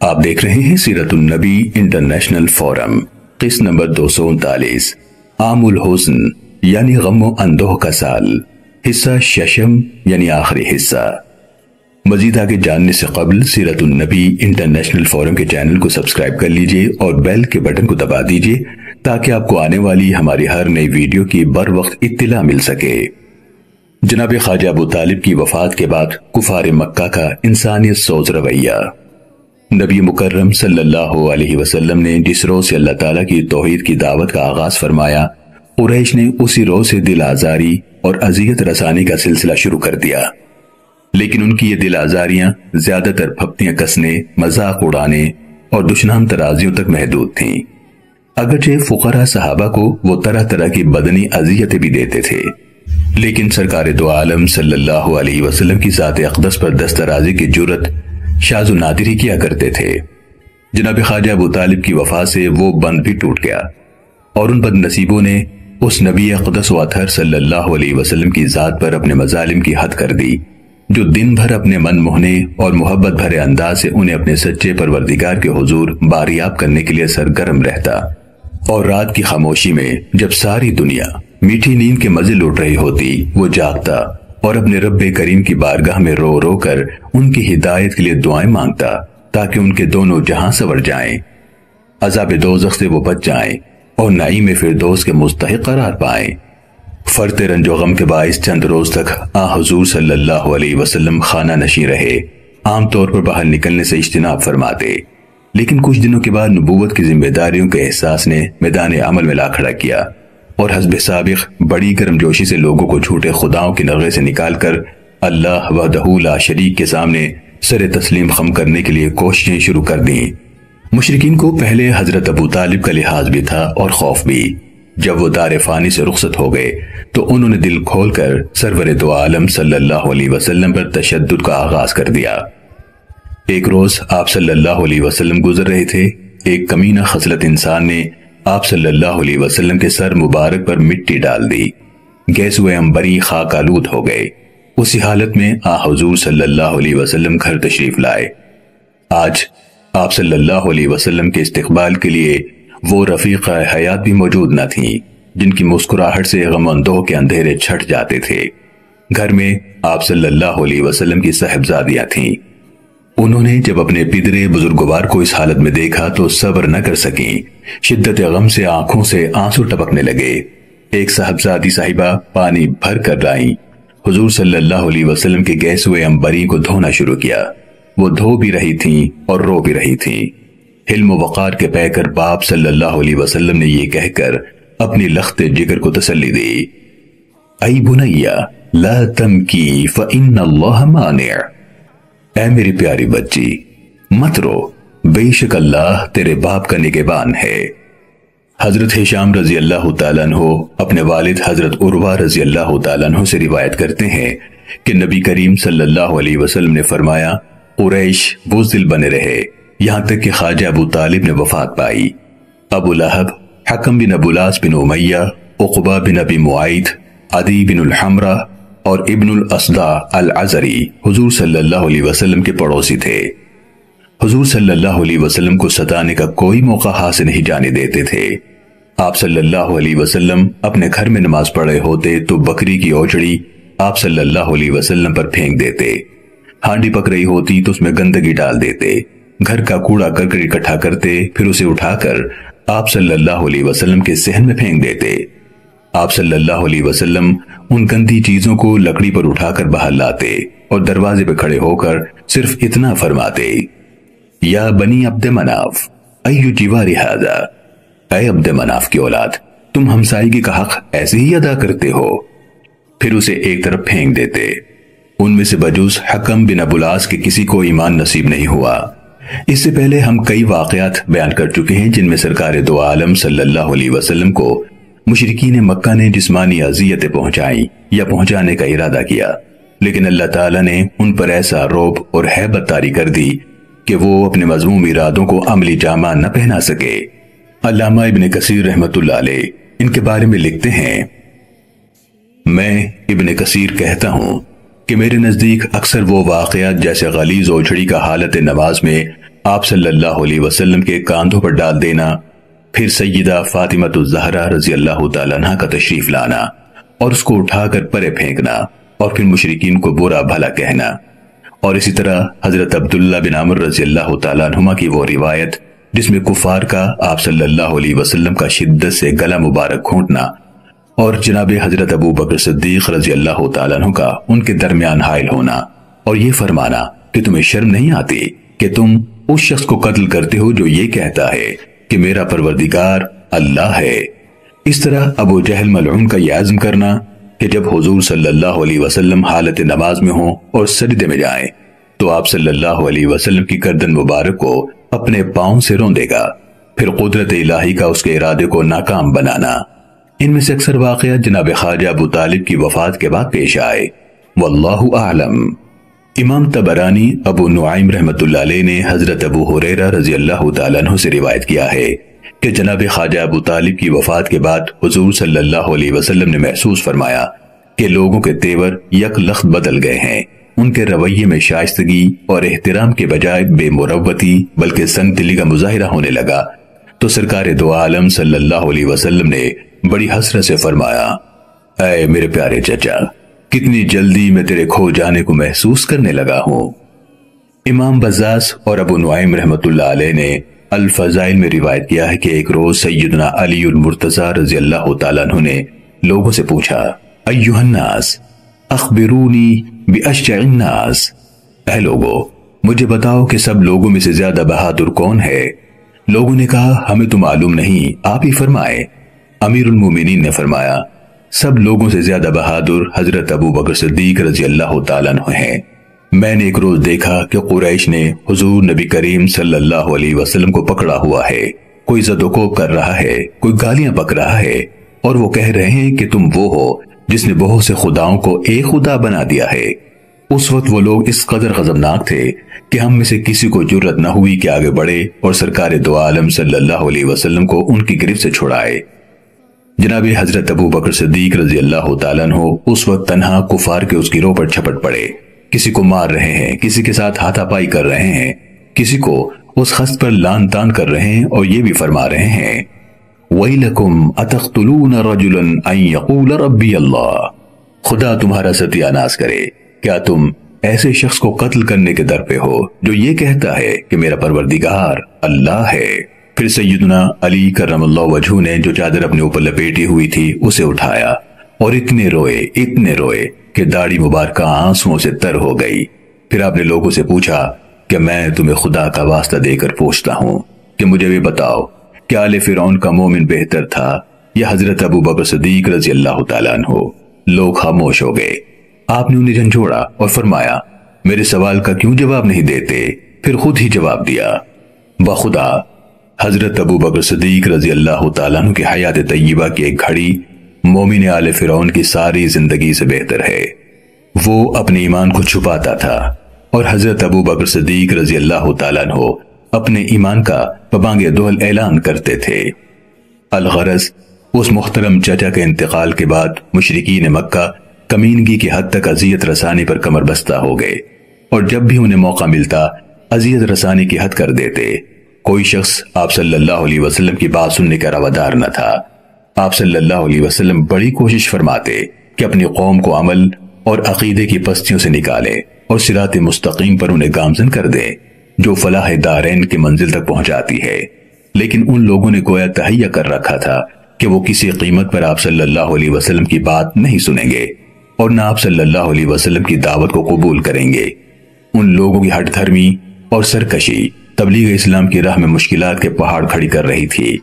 آپ دیکھ رہے ہیں سیرت النبی انٹرنیشنل فورم، قسط نمبر 239، عام الحزن یعنی غم و اندوہ کا سال، حصہ ششم یعنی آخری حصہ۔ مزید آگے جاننے سے قبل سیرت النبی انٹرنیشنل فورم کے چینل کو سبسکرائب کر لیجئے اور بیل کے بٹن کو دبا دیجئے تاکہ آپ کو آنے والی ہماری ہر نئی ویڈیو کی بر وقت اطلاع مل سکے۔ جناب خواجہ ابو طالب کی وفات کے بعد کفار مکہ کا انسانیت سوز رویہ۔ نبی مکرم صلی اللہ علیہ وسلم نے جس روز سے اللہ تعالیٰ کی توحید کی دعوت کا آغاز فرمایا، قریش نے اسی روز سے دل آزاری اور اذیت رسانی کا سلسلہ شروع کر دیا۔ لیکن ان کی یہ دل آزاریاں زیادہ تر پھپتیاں کسنے، مذاق اڑانے اور دشنام ترازیوں تک محدود تھیں۔ اگرچہ فقراء صحابہ کو وہ طرح طرح کی بدنی اذیتیں بھی دیتے تھے، لیکن سرکار دو عالم صلی اللہ علیہ وسلم کی ذات اقدس پر دسترازی کی جرت شاذ و نادر ہی کیا کرتے تھے۔ جناب خواجہ ابو طالب کی وفات سے وہ بند بھی ٹوٹ گیا اور ان بد نصیبوں نے اس نبی اقدس و اطہر صلی اللہ علیہ وسلم کی ذات پر اپنے مظالم کی حد کر دی، جو دن بھر اپنے من موہنے اور محبت بھرے انداز سے انہیں اپنے سچے پروردگار کے حضور باریاب کرنے کے لیے سرگرم رہتا، اور رات کی خاموشی میں جب ساری دنیا میٹھی نیند کے مزے لوٹ رہی ہوتی، وہ جاگتا اور اپنے رب کریم کی بارگاہ میں رو رو کر ان کی ہدایت کے لیے دعائیں مانگتا تاکہ ان کے دونوں جہاں سنور جائیں، عذاب دوزخ سے وہ بچ جائیں اور نعیم فردوس کے مستحق قرار پائیں۔ فرط رنج و غم کے باعث چند روز تک حضور صلی اللہ علیہ وسلم خانہ نشین رہے، عام طور پر باہر نکلنے سے اجتناب فرماتے، لیکن کچھ دنوں کے بعد نبوت کی ذمہ داریوں کے احساس نے میدان عمل میں لا کھڑا کیا اور حسب سابق بڑی گرم جوشی سے لوگوں کو جھوٹے خداؤں کے نغے سے نکال کر اللہ وحدہ لا شریک کے سامنے سر تسلیم خم کرنے کے لیے کوششیں شروع کر دیں۔ مشرکین کو پہلے حضرت ابو طالب کا لحاظ بھی تھا اور خوف بھی۔ جب وہ دار فانی سے رخصت ہو گئے تو انہوں نے دل کھول کر سرور دو عالم صلی اللہ علیہ وسلم پر تشدد کا آغاز کر دیا۔ ایک روز آپ صلی اللہ علیہ وسلم گزر رہے تھے، ایک کمینہ خصلت انسان نے آپ صلی اللہ علیہ وسلم کے سر مبارک پر مٹی ڈال دی، گیسوئے عنبری خاک آلود ہو گئے۔ اسی حالت میں حضور صلی اللہ علیہ وسلم گھر تشریف لائے۔ آج آپ صلی اللہ علیہ وسلم کے استقبال کے لیے وہ رفیقہ حیات بھی موجود نہ تھیں جن کی مسکراہٹ سے غم اندوہ کے اندھیرے چھٹ جاتے تھے۔ گھر میں آپ صلی اللہ علیہ وسلم کی صاحبزادیاں تھیں۔ انہوں نے جب اپنے پدرے بزرگوار کو اس حالت میں دیکھا تو صبر نہ کر سکیں، شدت غم سے آنکھوں سے آنسو ٹپکنے لگے۔ ایک صاحبزادی صاحبہ پانی بھر کر لائیں، حضور صلی اللہ علیہ وسلم کے گیسوئے عنبری کو دھونا شروع کیا۔ وہ دھو بھی رہی تھیں اور رو بھی رہی تھیں۔ حلم و وقار کے پیکر باپ صلی اللہ علیہ وسلم نے یہ کہہ کر اپنی لخت جگر کو تسلی دی، اے بنیا لا تمکی فإن اللہ مانع، اے میری پیاری بچی مت رو، بے شک اللہ تیرے باپ کا نگہبان ہے۔ حضرت ہشام رضی اللہ تعالیٰ عنہ اپنے والد حضرت عروہ رضی اللہ تعالیٰ عنہ سے روایت کرتے ہیں کہ نبی کریم صلی اللہ علیہ وسلم نے فرمایا، قریش بزدل بنے رہے یہاں تک کہ خواجہ ابو طالب نے وفات پائی۔ ابو لہب، حکم بن ابو لاس بن امیہ، عقبہ بن ابی معیط، عدی بن الحمرہ اور ابن الاسدع العزری حضور صلی اللہ علیہ وسلم کے پڑوسی تھے۔ حضور صلی اللہ علیہ وسلم کو ستانے کا کوئی موقع ہاتھ سے نہیں جانے دیتے تھے۔ آپ صلی اللہ علیہ وسلم اپنے گھر میں نماز پڑھ رہے ہوتے تو بکری کی اوچڑی آپ صلی اللہ علیہ وسلم پر پھینک دیتے، ہانڈی پک رہی ہوتی تو اس میں گندگی ڈال دیتے، گھر کا کوڑا کرکٹ اکٹھا کرتے، پھر اسے اٹھا کر آپ صلی اللہ علیہ وسلم کے صحن میں پھینک دیتے۔ آپ صلی اللہ علیہ وسلم ان گندی چیزوں کو لکڑی پر اٹھا کر باہر لاتے اور دروازے پہ کھڑے ہو کر صرف اتنا فرماتے، یا بنی عبد مناف ایو جواری ھذا، اے عبد مناف کی اولاد، تم ہمسائیگی کا حق ایسے ہی ادا کرتے ہو، پھر اسے ایک طرف پھینک دیتے۔ ان میں سے بجوز حکم بن ابو لاس کے کسی کو ایمان نصیب نہیں ہوا۔ اس سے پہلے ہم کئی واقعات بیان کر چکے ہیں جن میں سرکار دو عالم صلی اللہ علیہ وسلم کو مشرکین مکہ نے جسمانی اذیتیں پہنچائیں یا پہنچانے کا ارادہ کیا، لیکن اللہ تعالیٰ نے ان پر ایسا رعب اور ہیبت طاری کر دی کہ وہ اپنے مذموم ارادوں کو عملی جامہ نہ پہنا سکے۔ علامہ ابن کثیر رحمۃ اللہ علیہ ان کے بارے میں لکھتے ہیں، میں ابن کثیر کہتا ہوں کہ میرے نزدیک اکثر وہ واقعات جیسے غلیظ اوجھڑی کا حالت نماز میں آپ صلی اللہ علیہ وسلم کے کاندھوں پر ڈال دینا، پھر سیدہ فاطمۃ الزہرا رضی اللہ تعالیٰ عنہ کا تشریف لانا اور اس کو اٹھا کر پرے پھینکنا اور پھر مشرکین کو برا بھلا کہنا۔ اور اسی طرح حضرت عبداللہ بن عمر رضی اللہ تعالیٰ عنہما کی وہ روایت جس میں کفار کا آپ صلی اللہ علیہ وسلم کا شدت سے گلا مبارک گھونٹنا اور جناب حضرت ابو بکر صدیق رضی اللہ تعالیٰ عنہ کا ان کے درمیان حائل ہونا اور یہ فرمانا کہ تمہیں شرم نہیں آتی کہ تم اس شخص کو قتل کرتے ہو جو یہ کہتا ہے کہ میرا پروردگار اللہ ہے۔ اس طرح ابو جہل ملعون کا یہ عزم کرنا کہ جب حضور صلی اللہ علیہ وسلم حالت نماز میں ہوں اور سجدے میں جائیں تو آپ صلی اللہ علیہ وسلم کی گردن مبارک کو اپنے پاؤں سے روندے گا، پھر قدرت الہی کا اس کے ارادے کو ناکام بنانا۔ ان میں سے اکثر واقعات جناب خواجہ ابو طالب کی وفات کے بعد پیش آئے، واللہ اعلم۔ امام طبرانی ابو نعیم رحمۃ اللہ علیہ نے حضرت ابو ہریرہ رضی اللہ تعالیٰ عنہ سے روایت کیا ہے کہ جناب خواجہ ابو طالب کی وفات کے بعد حضور صلی اللہ علیہ وسلم نے محسوس فرمایا کہ لوگوں کے تیور یک لخت بدل گئے ہیں، ان کے رویے میں شائستگی اور احترام کے بجائے بے مروتی بلکہ سنگ دلی کا مظاہرہ ہونے لگا۔ تو سرکار دو عالم صلی اللہ علیہ وسلم نے بڑی حسرت سے فرمایا، اے میرے پیارے چچا، کتنی جلدی میں تیرے کھو جانے کو محسوس کرنے لگا ہوں۔ امام بزاز اور ابو نعیم رحمۃ اللہ علیہ نے الفضائل میں روایت کیا ہے کہ ایک روز سیدنا علی المرتضی رضی اللہ تعالیٰ عنہ نے لوگوں سے پوچھا، ایھا الناس اخبرونی باشجع الناس، اے لوگو مجھے بتاؤ کہ سب لوگوں میں سے زیادہ بہادر کون ہے؟ لوگوں نے کہا ہمیں تو معلوم نہیں، آپ ہی فرمائے۔ امیر المومنین نے فرمایا، سب لوگوں سے زیادہ بہادر حضرت ابو بکر صدیق رضی اللہ تعالیٰ عنہ ہیں۔ میں نے ایک روز دیکھا کہ قریش نے حضور نبی کریم صلی اللہ علیہ وسلم کو پکڑا ہوا ہے، کوئی زد و کوب کر رہا ہے، کوئی گالیاں بک رہا ہے، اور وہ کہہ رہے ہیں کہ تم وہ ہو جس نے بہت سے خداؤں کو ایک خدا بنا دیا ہے۔ اس وقت وہ لوگ اس قدر غضبناک تھے کہ ہم میں سے کسی کو جرأت نہ ہوئی کہ آگے بڑھے اور سرکار دو عالم صلی اللہ علیہ وسلم کو ان کی گرفت سے چھڑائے۔ جناب حضرت ابو بکر صدیق رضی اللہ تعالیٰ عنہ اس وقت تنہا کفار کے اس گروہ پر جھپٹ پڑے، کسی کو مار رہے ہیں، کسی کے ساتھ ہاتھا پائی کر رہے ہیں، کسی کو اس خست پر لان تان کر رہے ہیں اور یہ بھی فرما رہے ہیں، وَيْلَكُمْ أَتَقْتُلُونَ رَجُلًا أَن يَقُولَ رَبِّيَ اللَّهُ، خدا تمہارا ستیہ ناز کرے، کیا تم ایسے شخص کو قتل کرنے کے در پہ ہو جو یہ کہتا ہے کہ میرا پروردگار اللہ ہے؟ پھر سیدنا علی کرم اللہ وجہہ نے جو چادر اپنے اوپر لپیٹی ہوئی تھی اسے اٹھایا اور اتنے روئے کہ داڑھی مبارکہ آنسوؤں سے تر ہو گئی۔ پھر آپ نے لوگوں سے پوچھا کہ میں تمہیں خدا کا واسطہ دے کر پوچھتا ہوں کہ مجھے بھی بتاؤ کہ آل فرعون کا مومن بہتر تھا یا حضرت ابو بکر صدیق رضی اللہ تعالیٰ عنہ؟ لوگ خاموش ہو گئے۔ آپ نے انہیں جھنجھوڑا اور فرمایا، میرے سوال کا کیوں جواب نہیں دیتے؟ پھر خود ہی جواب دیا، بخدا حضرت ابو بکر صدیق رضی اللہ تعالیٰ عنہ کی حیات طیبہ کی ایک گھڑی مومن آل فرعون کی ساری زندگی سے بہتر ہے۔ وہ اپنے ایمان کو چھپاتا تھا اور حضرت ابو بکر صدیق رضی اللہ تعالیٰ عنہ اپنے ایمان کا ببانگ دوہل اعلان کرتے تھے۔ الغرض اس محترم چچا کے انتقال کے بعد مشرکین مکہ کمینگی کی حد تک اذیت رسانی پر کمر بستہ ہو گئے، اور جب بھی انہیں موقع ملتا اذیت رسانی کی حد کر دیتے۔ کوئی شخص آپ صلی اللہ علیہ وسلم کی بات سننے کا روادار نہ تھا۔ آپ صلی اللہ علیہ وسلم بڑی کوشش فرماتے کہ اپنی قوم کو عمل اور عقیدے کی پستیوں سے نکالے اور صراط مستقیم پر انہیں گامزن کر دے جو فلاح دارین کی منزل تک پہنچاتی ہے، لیکن ان لوگوں نے گویا تہیہ کر رکھا تھا کہ وہ کسی قیمت پر آپ صلی اللہ علیہ وسلم کی بات نہیں سنیں گے اور نہ آپ صلی اللہ علیہ وسلم کی دعوت کو قبول کریں گے۔ ان لوگوں کی ہٹ دھرمی اور سرکشی تبلیغ اسلام کی راہ میں مشکلات کے پہاڑ کھڑی کر رہی تھی،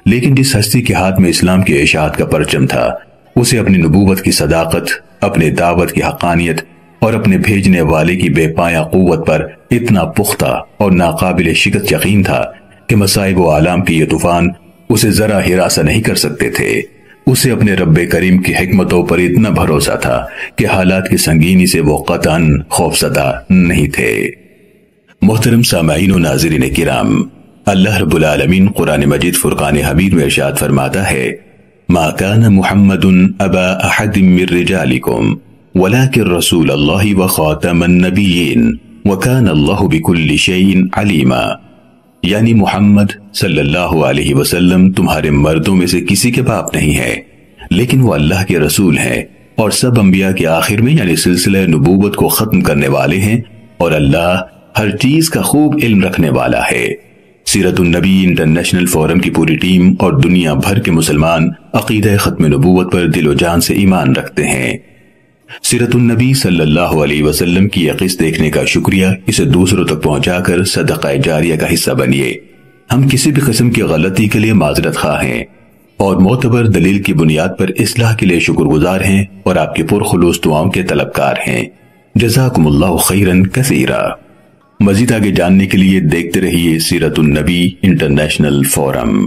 لیکن جس ہستی کے ہاتھ میں اسلام کی اشاعت کا پرچم تھا اسے اپنی نبوت کی صداقت، اپنے دعوت کی حقانیت اور اپنے بھیجنے والے کی بے پایہ قوت پر اتنا پختہ اور ناقابل شکست یقین تھا کہ مصائب و آلام کی یہ طوفان اسے ذرا ہراساں نہیں کر سکتے تھے۔ اسے اپنے رب کریم کی حکمتوں پر اتنا بھروسہ تھا کہ حالات کی سنگینی سے وہ قطعاً خوفزدہ نہیں تھے۔ محترم سامعین و ناظرین کرام، اللہ رب العالمین قرآن مجید فرقان حمید میں ارشاد فرماتا ہے، ما کان محمد ابا احد من رجالکم ولکن رسول اللہ وخاتم النبیین وَكَانَ اللَّهُ بِكُلِّ شَيْءٍ عَلِيمًا، یعنی محمد صلی اللہ علیہ وسلم تمہارے مردوں میں سے کسی کے باپ نہیں ہے، لیکن وہ اللہ کے رسول ہیں اور سب انبیاء کے آخر میں یعنی سلسلہ نبوت کو ختم کرنے والے ہیں، اور اللہ ہر چیز کا خوب علم رکھنے والا ہے۔ سیرت النبی انٹرنیشنل فورم کی پوری ٹیم اور دنیا بھر کے مسلمان عقیدہ ختم نبوت پر دل و جان سے ایمان رکھتے ہیں۔ سیرت النبی صلی اللہ علیہ وسلم کی یہ قسط دیکھنے کا شکریہ، اسے دوسروں تک پہنچا کر صدقہ جاریہ کا حصہ بنیے۔ ہم کسی بھی قسم کی غلطی کے لیے معذرت خواہ ہیں اور معتبر دلیل کی بنیاد پر اصلاح کے لیے شکر گزار ہیں اور آپ کی پرخلوص دعاؤں کے طلبکار ہیں۔ جزاکم اللہ خیرا کثیرا۔ مزید آگے جاننے کے لیے دیکھتے رہیے سیرت النبی انٹرنیشنل فورم۔